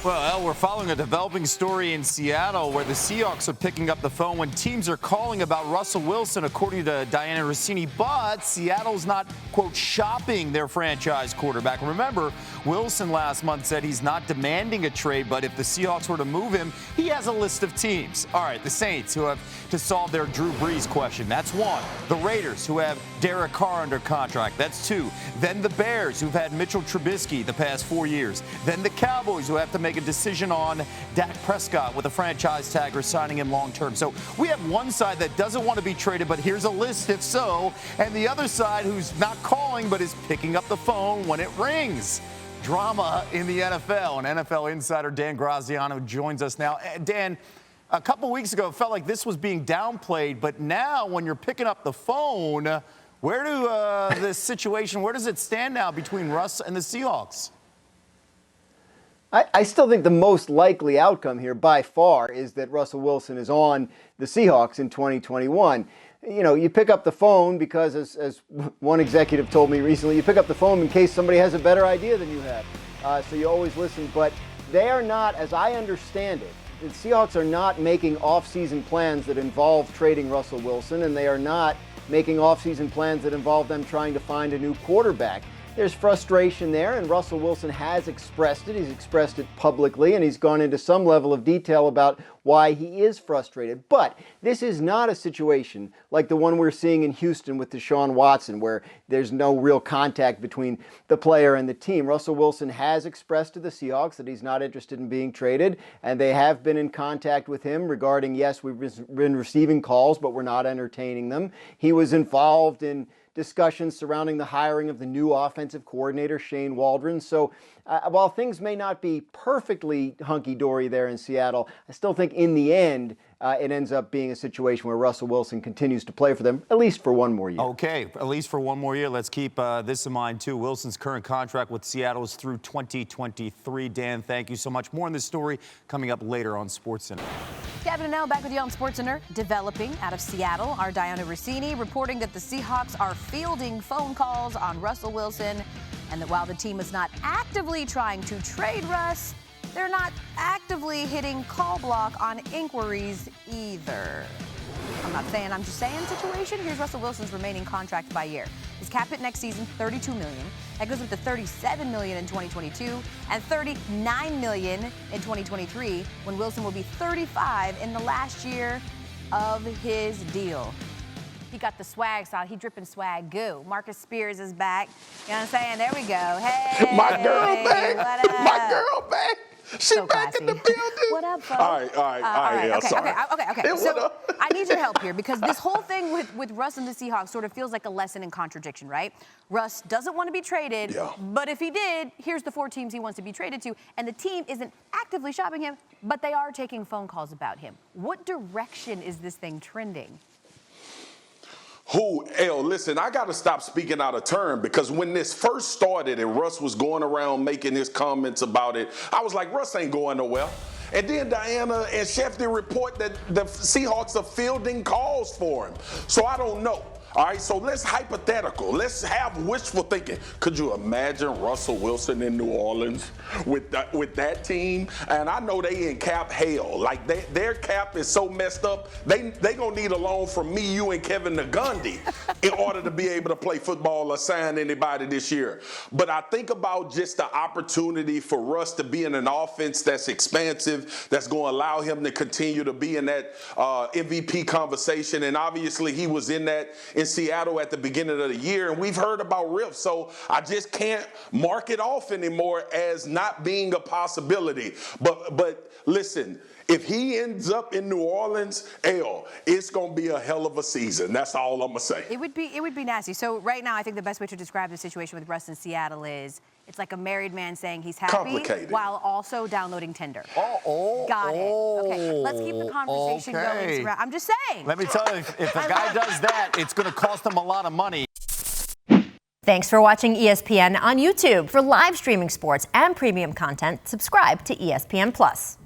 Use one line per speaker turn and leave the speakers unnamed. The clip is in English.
Well, we're following a developing story in Seattle where the Seahawks are picking up the phone when teams are calling about Russell Wilson, according to Dianna Russini. But Seattle's not, quote, shopping their franchise quarterback. Remember, Wilson last month said he's not demanding a trade, but if the Seahawks were to move him, he has a list of teams. All right, the Saints, who have to solve their Drew Brees question. That's one. The Raiders, who have Derek Carr under contract. That's two. Then the Bears, who've had Mitchell Trubisky the past 4 years. Then the Cowboys, who have to make a decision on Dak Prescott with a franchise tag or signing him long term. So we have one side that doesn't want to be traded, but here's a list if so, and the other side who's not calling but is picking up the phone when it rings. Drama in the NFL, and NFL insider Dan Graziano joins us now. Dan, a couple weeks ago, it felt like this was being downplayed, but now when you're picking up the phone, where does it stand now between Russ and the Seahawks?
I still think the most likely outcome here by far is that Russell Wilson is on the Seahawks in 2021. You know, you pick up the phone because, as one executive told me recently, you pick up the phone in case somebody has a better idea than you have. So you always listen. But they are not, as I understand it, the Seahawks are not making off-season plans that involve trading Russell Wilson, and they are not making off-season plans that involve them trying to find a new quarterback. There's frustration there, and Russell Wilson has expressed it. He's expressed it publicly, and he's gone into some level of detail about why he is frustrated. But this is not a situation like the one we're seeing in Houston with Deshaun Watson, where there's no real contact between the player and the team. Russell Wilson has expressed to the Seahawks that he's not interested in being traded, and they have been in contact with him regarding, yes, we've been receiving calls, but we're not entertaining them. He was involved in discussions surrounding the hiring of the new offensive coordinator, Shane Waldron. So while things may not be perfectly hunky-dory there in Seattle, I still think in the end, it ends up being a situation where Russell Wilson continues to play for them, at least for one more year.
Okay, at least for one more year. Let's keep this in mind, too. Wilson's current contract with Seattle is through 2023. Dan, thank you so much. More on this story coming up later on SportsCenter.
Kevin and Elle back with you on SportsCenter. Developing out of Seattle, our Dianna Russini reporting that the Seahawks are fielding phone calls on Russell Wilson, and that while the team is not actively trying to trade Russ, they're not actively hitting call block on inquiries either. I'm not saying, I'm just saying situation. Here's Russell Wilson's remaining contract by year. His cap hit next season, $32 million. That goes up to $37 million in 2022 and $39 million in 2023, when Wilson will be 35 in the last year of his deal. He got the swag style. He dripping swag goo. Marcus Spears is back. You know what I'm saying? There we go. Hey,
my girl back.
What up?
My girl back. She
So
back in the
classy.
building.
What up, folks?
All right. Yeah,
Okay.
sorry.
Hey,
What
so
up?
I need your help here, because this whole thing with Russ and the Seahawks sort of feels like a lesson in contradiction, right? Russ doesn't want to be traded, but if he did, here's the 4 teams he wants to be traded to, and the team isn't actively shopping him, but they are taking phone calls about him. What direction is this thing trending?
Listen, I got to stop speaking out of turn, because when this first started and Russ was going around making his comments about it, I was like, Russ ain't going nowhere. And then Dianna and Schefter report that the Seahawks are fielding calls for him. So I don't know. All right, so let's hypothetical. Let's have wishful thinking. Could you imagine Russell Wilson in New Orleans with that team? And I know they in cap hell. Like their cap is so messed up. They gonna need a loan from me, you, and Kevin Negandhi in order to be able to play football or sign anybody this year. But I think about just the opportunity for Russ to be in an offense that's expansive, that's going to allow him to continue to be in that MVP conversation. And obviously he was in that in Seattle at the beginning of the year, and we've heard about Riff, so I just can't mark it off anymore as not being a possibility. But listen, if he ends up in New Orleans, it's gonna be a hell of a season. That's all I'm gonna say.
It would be nasty. So right now, I think the best way to describe the situation with Russ in Seattle is it's like a married man saying he's happy while also downloading Tinder. Got it. Okay, let's keep the conversation going. I'm just saying.
Let me tell you, if a guy does that, it's going to cost him a lot of money.
Thanks for watching ESPN on YouTube. For live streaming sports and premium content, subscribe to ESPN+.